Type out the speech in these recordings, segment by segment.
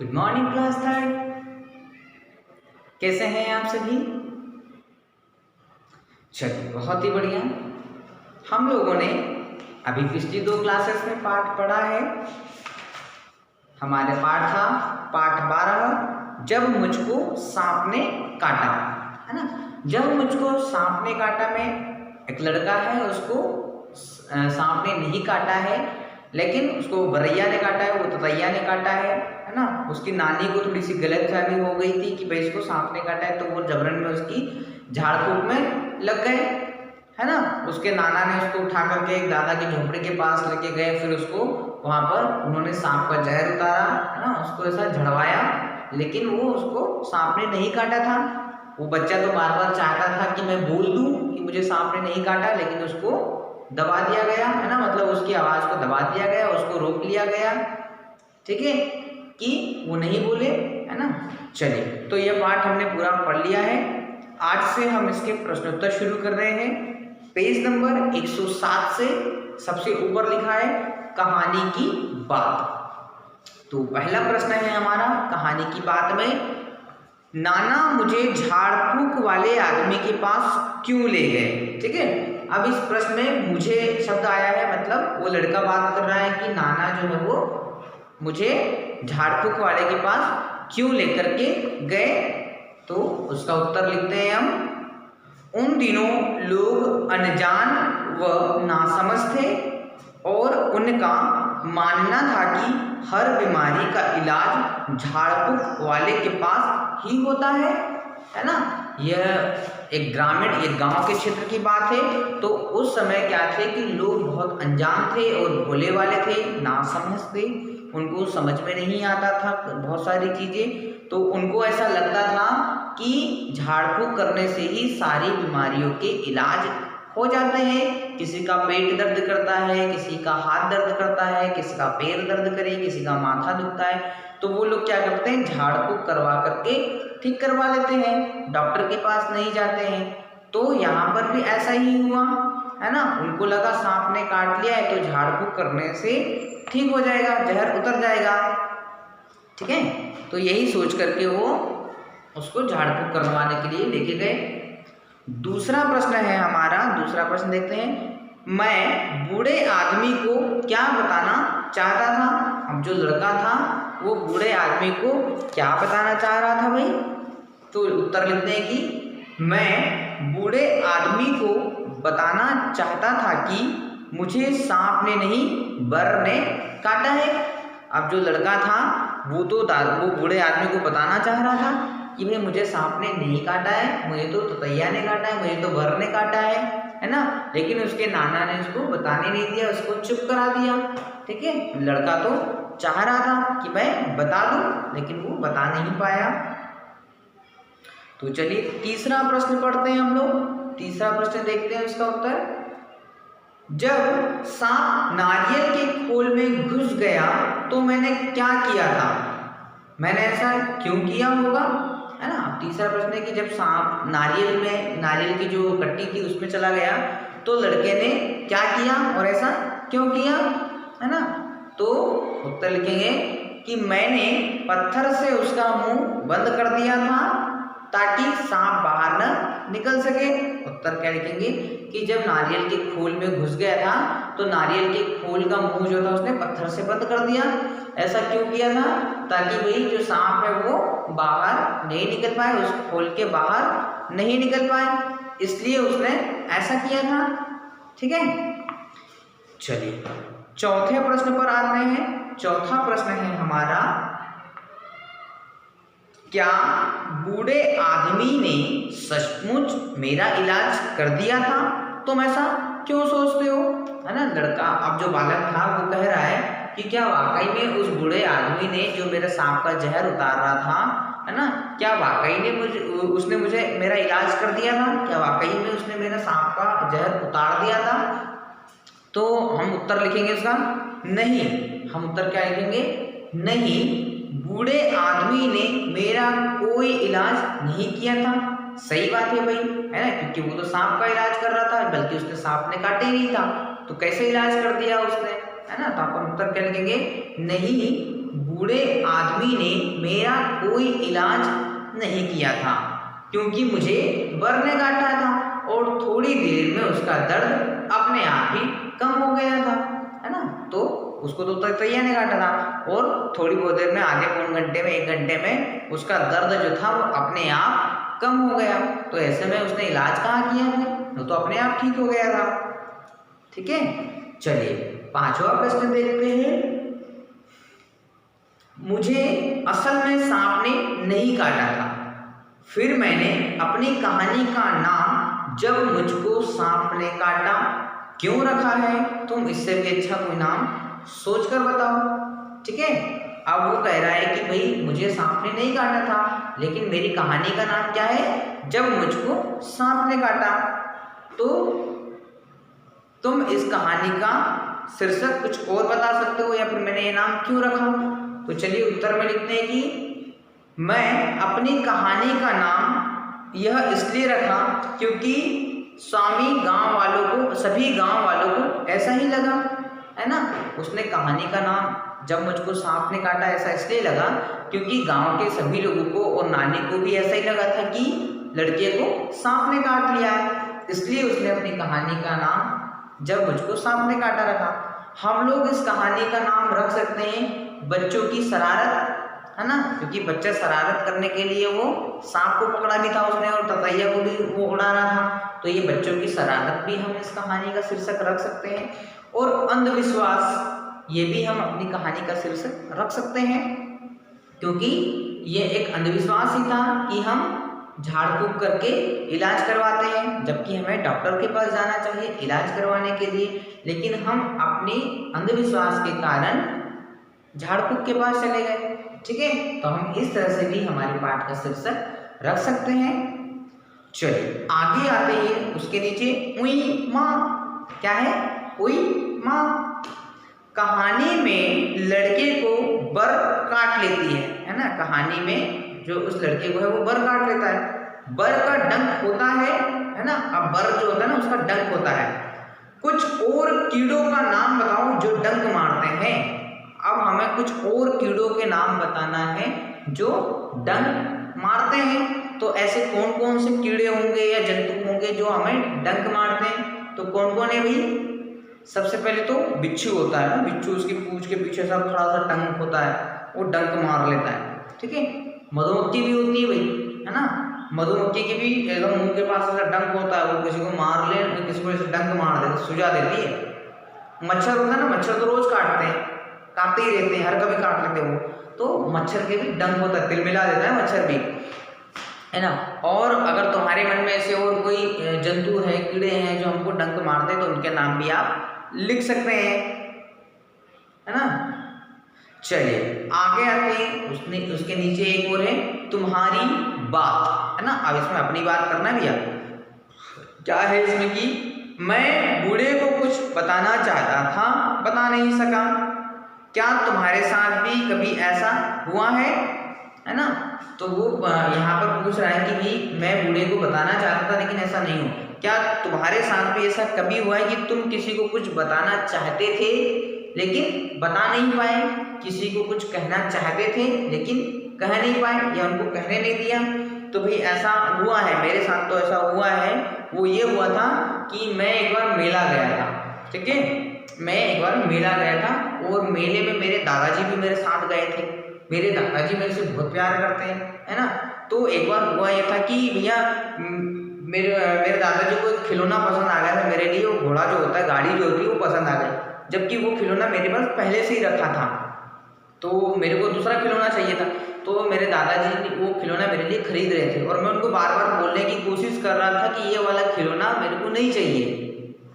Good morning class third. कैसे हैं आप सभी? चलिए, बहुत ही बढ़िया। हम लोगों ने अभी पिछली 2 क्लासेस में पाठ पढ़ा है। हमारे पाठ था पाठ 12, जब मुझको सांप ने काटा, है ना। जब मुझको सांप ने काटा में एक लड़का है, उसको सांप ने नहीं काटा है, लेकिन उसको गौरैया ने काटा है, वो ततैया ने काटा है ना। उसकी नानी को थोड़ी सी गलतफहमी हो गई थी कि भाई इसको सांप ने काटा है, तो वो जबरन में उसकी झाड़ फूक में लग गए, है ना। उसके नाना ने उसको उठा करके एक दादा की झोपड़ी के पास लेके गए, फिर उसको वहां पर उन्होंने सांप का जहर उतारा, है ना, उसको ऐसा झड़वाया, लेकिन वो उसको सांप ने नहीं काटा था। वो बच्चा तो बार बार चाहता था कि मैं बोल दूं कि मुझे सांप ने नहीं काटा, लेकिन उसको दबा दिया गया, है ना, मतलब उसकी आवाज को दबा दिया गया, उसको रोक लिया गया, ठीक है, कि वो नहीं बोले, है ना। चलिए, तो ये पाठ हमने पूरा पढ़ लिया है। आज से हम इसके प्रश्नोत्तर शुरू कर रहे हैं। पेज नंबर 107 से सबसे ऊपर लिखा है कहानी की बात। तो पहला प्रश्न है हमारा कहानी की बात में, नाना मुझे झाड़ फूक वाले आदमी के पास क्यों ले गए। ठीक है, अब इस प्रश्न में मुझे शब्द आया है, मतलब वो लड़का बात कर रहा है कि नाना जो है वो मुझे झाड़ फूक वाले के पास क्यों लेकर के गए। तो उसका उत्तर लिखते हैं हम। उन दिनों लोग अनजान व नासमझ थे और उनका मानना था कि हर बीमारी का इलाज झाड़ फूक वाले के पास ही होता है ना। यह एक ग्रामीण, एक गांव के क्षेत्र की बात है। तो उस समय क्या थे कि लोग बहुत अनजान थे और भोले वाले थे, नासमझ थे, उनको समझ में नहीं आता था बहुत सारी चीजें। तो उनको ऐसा लगता था कि झाड़ फूक करने से ही सारी बीमारियों के इलाज हो जाते हैं। किसी का पेट दर्द करता है, किसी का हाथ दर्द करता है, किसी का पैर दर्द करे, किसी का माथा दुखता है, तो वो लोग क्या करते हैं, झाड़ फूक करवा करके ठीक करवा लेते हैं, डॉक्टर के पास नहीं जाते हैं। तो यहाँ पर भी ऐसा ही हुआ, है ना। उनको लगा सांप ने काट लिया है तो झाड़ फूक करने से ठीक हो जाएगा, जहर उतर जाएगा, ठीक है। तो यही सोच करके वो उसको झाड़ फूक करवाने के लिए लेके गए। दूसरा प्रश्न है हमारा, दूसरा प्रश्न देखते हैं। मैं बूढ़े आदमी को क्या बताना चाहता था। अब जो लड़का था वो बूढ़े आदमी को क्या बताना चाह रहा था भाई। तो उत्तर लिखते हैं कि मैं बूढ़े आदमी को बताना चाहता था कि मुझे सांप ने नहीं बर ने काटा है। अब जो लड़का था वो बूढ़े आदमी को बताना चाह रहा था कि भाई मुझे सांप ने नहीं काटा है, मुझे तो ततैया ने काटा है, मुझे तो बर ने काटा है ना। लेकिन उसके नाना ने उसको बताने नहीं दिया, उसको चुप करा दिया, ठीक है। लड़का तो चाह रहा था कि मैं बता दूं, लेकिन वो बता नहीं पाया। तो चलिए तीसरा प्रश्न पढ़ते हैं हम लोग। तीसरा प्रश्न देखते हैं उसका उत्तर। जब सांप नारियल के खोल में घुस गया तो मैंने क्या किया था। मैंने ऐसा क्यों किया होगा, है ना। तीसरा प्रश्न है कि जब सांप नारियल की जो कट्टी थी उसमें चला गया तो लड़के ने क्या किया और ऐसा क्यों किया, है ना। तो उत्तर लिखेंगे कि मैंने पत्थर से उसका मुंह बंद कर दिया था ताकि सांप बाहर न निकल सके। उत्तर क्या लिखेंगे कि जब नारियल के खोल में घुस गया था तो नारियल के खोल का मुंह जो था उसने पत्थर से बंद कर दिया। ऐसा क्यों किया था, ताकि भाई जो सांप है वो बाहर नहीं निकल पाए, उस खोल के बाहर नहीं निकल पाए, इसलिए उसने ऐसा किया था, ठीक है। चलिए चौथे प्रश्न पर आ रहे हैं। चौथा प्रश्न है हमारा, क्या बूढ़े आदमी ने सचमुच मेरा इलाज कर दिया था। तुम ऐसा क्यों सोचते हो, है ना। लड़का, अब जो बालक था वो कह रहा है कि क्या वाकई में उस बूढ़े आदमी ने जो मेरे सांप का जहर उतार रहा था, है ना, क्या वाकई में उसने मुझे मेरा इलाज कर दिया था, क्या वाकई में उसने मेरा सांप का जहर उतार दिया था। तो हम उत्तर लिखेंगे इसका नहीं। हम उत्तर क्या लिखेंगे, नहीं, बूढ़े आदमी ने मेरा कोई इलाज नहीं किया था। सही बात है भाई, है ना, क्योंकि वो तो सांप का इलाज कर रहा था, बल्कि उसने सांप ने काटे ही नहीं था, तो कैसे इलाज कर दिया उसने, है ना। तो अपन उत्तर क्या लिखेंगे, नहीं, बूढ़े आदमी स्वामी ने मेरा कोई इलाज नहीं किया था, क्योंकि मुझे बर ने काटा था और थोड़ी देर में उसका दर्द अपने आप ही कम हो गया था, है ना। तो उसको तो ततैया ने काटा था और थोड़ी बहुत देर में, आधे पौन घंटे में, 1 घंटे में उसका दर्द जो था वो अपने आप कम हो गया। तो ऐसे में उसने इलाज कहाँ किया है, वो तो अपने आप ठीक हो गया था। ठीक है, चलिए 5वां प्रश्न देखते हैं। मुझे असल में सांप ने नहीं काटा था, फिर मैंने अपनी कहानी का नाम जब मुझको सांप ने काटा क्यों रखा है। तुम इससे भी अच्छा कोई नाम सोच कर बताओ। ठीक है, अब वो कह रहा है कि भाई मुझे सांप ने नहीं काटा था, लेकिन मेरी कहानी का नाम क्या है, जब मुझको सांप ने काटा। तो तुम इस कहानी का शीर्षक कुछ और बता सकते हो, या फिर मैंने ये नाम क्यों रखा। तो चलिए उत्तर में लिखते हैं कि मैं अपनी कहानी का नाम यह इसलिए रखा क्योंकि स्वामी गांव वालों को, सभी गांव वालों को ऐसा ही लगा, है ना। उसने कहानी का नाम जब मुझको सांप ने काटा ऐसा इसलिए लगा क्योंकि गांव के सभी लोगों को और नानी को भी ऐसा ही लगा था कि लड़के को सांप ने काट लिया है, इसलिए उसने अपनी कहानी का नाम जब मुझको सांप ने काटा रखा। हम लोग इस कहानी का नाम रख सकते हैं बच्चों की शरारत, है ना, क्योंकि बच्चा शरारत करने के लिए वो सांप को पकड़ा भी था उसने और ततैया को भी वो उड़ा रहा था, तो ये बच्चों की शरारत भी हम इस कहानी का शीर्षक रख सकते हैं। और अंधविश्वास, ये भी हम अपनी कहानी का शीर्षक रख सकते हैं, क्योंकि ये एक अंधविश्वास ही था कि हम झाड़ फूक करके इलाज करवाते हैं, जबकि हमें डॉक्टर के पास जाना चाहिए इलाज करवाने के लिए, लेकिन हम अपनी अंधविश्वास के कारण झाड़ फूक के पास चले गए। ठीक है, तो हम इस तरह से भी हमारे पाठ का शीर्षक रख सकते हैं। चलिए आगे आते हैं, उसके नीचे उई माँ, क्या है, उई माँ। कहानी में लड़के को बर काट लेती है ना, कहानी में जो उस लड़के को है वो बर काट लेता है। बर का डंक होता है ना, अब बर जो होता है ना उसका डंक होता है। कुछ और कीड़ों का नाम बताओ जो डंक मारते हैं। अब हमें कुछ और कीड़ों के नाम बताना है जो डंक मारते हैं। तो ऐसे कौन कौन से कीड़े होंगे या जंतु होंगे जो हमें डंक मारते हैं, तो कौन कौन है भाई। सबसे पहले तो बिच्छू होता है ना, बिच्छू उसकी पूंछ के पीछे सा खड़ा सा डंक होता है, वो डंक मार लेता है। ठीक है, मधुमक्खी भी होती है भाई, है ना, मधुमक्खी की भी एकदम मुंह के पास ऐसा डंक होता है, वो किसी को मार ले, किसी को ऐसे डंक मार दे, सुझा देती है। मच्छर होता है ना, मच्छर तो रोज काटते हैं, काटते ही रहते हैं, हर कभी काट लेते हैं वो, तो मच्छर के भी डंक होता है, तिलमिला देता है मच्छर भी, है ना। और अगर तुम्हारे मन में ऐसे और कोई जंतु है, कीड़े हैं जो हमको डंक मारते हैं, तो उनके नाम भी आप लिख सकते हैं, है ना। चलिए आगे आते हैं, उसके नीचे एक और है तुम्हारी बात, है ना। अब इसमें अपनी बात करना भी है, क्या है इसमें कि मैं बूढ़े को कुछ बताना चाहता था, बता नहीं सका, क्या तुम्हारे साथ भी कभी ऐसा हुआ है ना। तो वो यहाँ पर पूछ रहा है कि भाई मैं बूढ़े को बताना चाहता था लेकिन ऐसा नहीं हो, क्या तुम्हारे साथ भी ऐसा कभी हुआ है कि तुम किसी को कुछ बताना चाहते थे लेकिन बता नहीं पाए, किसी को कुछ कहना चाहते थे लेकिन कह नहीं पाए या उनको कहने नहीं दिया। तो भाई ऐसा हुआ है, मेरे साथ तो ऐसा हुआ है। वो ये हुआ था कि मैं एक बार मेला गया था, ठीक है, मैं एक बार मेला गया था और मेले में मेरे दादाजी भी मेरे साथ गए थे। मेरे दादाजी मेरे से बहुत प्यार करते हैं, है ना। तो एक बार हुआ ये था कि भैया मेरे दादाजी को एक खिलौना पसंद आ गया था मेरे लिए, वो घोड़ा जो होता है, गाड़ी जो होती है वो पसंद आ गई, जबकि वो खिलौना मेरे पास पहले से ही रखा था, तो मेरे को दूसरा खिलौना चाहिए था। तो मेरे दादाजी वो खिलौना मेरे लिए खरीद रहे थे और मैं उनको बार बार बोलने की कोशिश कर रहा था कि ये वाला खिलौना मेरे को नहीं चाहिए,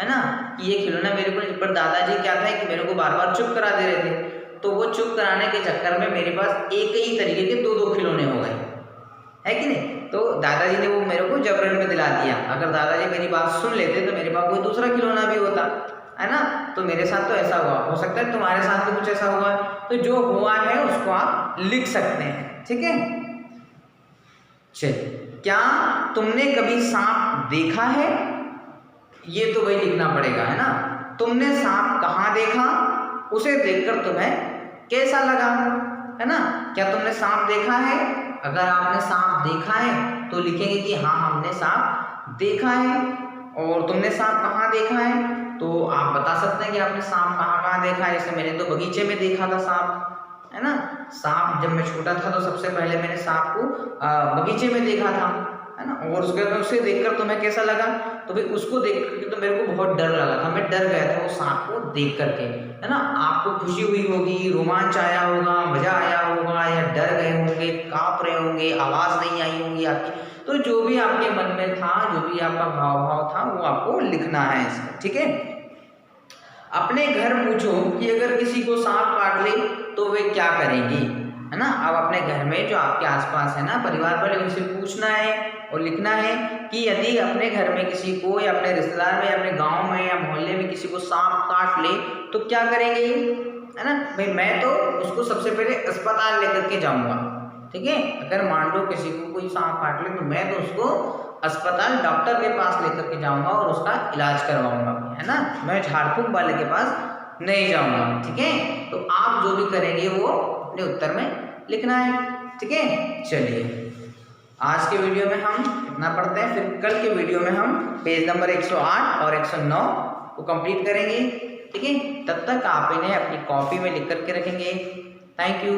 है ना, कि ये खिलौना मेरे को। पर दादाजी क्या था कि मेरे को बार बार चुप करा दे रहे थे, तो वो चुप कराने के चक्कर में मेरे पास एक ही तरीके के दो खिलौने हो गए, है कि नहीं। तो दादाजी ने वो मेरे को जबरन में दिला दिया। अगर दादाजी मेरी बात सुन लेते तो मेरे पास कोई दूसरा खिलौना भी होता, है ना। तो मेरे साथ तो ऐसा हुआ, हो सकता है तुम्हारे साथ भी कुछ ऐसा हुआ है। तो जो हुआ है उसको आप लिख सकते हैं, ठीक है। चलिए, क्या तुमने कभी सांप देखा है, ये तो वही लिखना पड़ेगा, है ना। तुमने सांप कहाँ देखा, उसे देखकर तुम्हें कैसा लगा, है ना। क्या तुमने सांप देखा है? अगर आपने सांप देखा है तो लिखेंगे कि हाँ हमने सांप देखा है। और तुमने सांप कहाँ देखा है? तो आप बता सकते हैं कि आपने सांप कहाँ कहाँ देखा है। जैसे मैंने तो बगीचे में देखा था सांप, है ना। सांप जब मैं छोटा था तो सबसे पहले मैंने सांप को बगीचे में देखा था, है ना। और उसके बाद उसे देखकर तुम्हें कैसा लगा? तो भाई उसको देख करके तो मेरे को बहुत डर लगा था, मैं डर गया था वो सांप को देख करके, है ना। आपको खुशी हुई होगी, रोमांच आया होगा, मजा आया होगा, या डर गए होंगे, कांप रहे होंगे, आवाज नहीं आई होंगी आपकी। तो जो भी आपके मन में था, जो भी आपका भाव था वो आपको लिखना है इसमें, ठीक है। अपने घर पूछो कि अगर किसी को सांप काट ले तो वे क्या करेंगी, है ना। अब अपने घर में जो आपके आसपास है ना परिवार वाले, उनसे पूछना है और लिखना है कि यदि अपने घर में किसी को या अपने रिश्तेदार में या अपने गांव में या मोहल्ले में किसी को सांप काट ले तो क्या करेंगे, है ना। भाई मैं तो उसको सबसे पहले अस्पताल लेकर के जाऊंगा, ठीक है। अगर मान लो किसी को कोई सांप काट ले तो मैं तो उसको अस्पताल डॉक्टर के पास लेकर के जाऊंगा और उसका इलाज करवाऊंगा, है ना। मैं झाड़ फूंक वाले के पास नहीं जाऊंगा, ठीक है। तो आप जो भी करेंगे वो अपने उत्तर में लिखना है, ठीक है। चलिए आज के वीडियो में हम इतना पढ़ते हैं, फिर कल के वीडियो में हम पेज नंबर 108 और 109 को कंप्लीट करेंगे, ठीक है। तब तक आप इन्हें अपनी कॉपी में लिख करके रखेंगे। Thank you.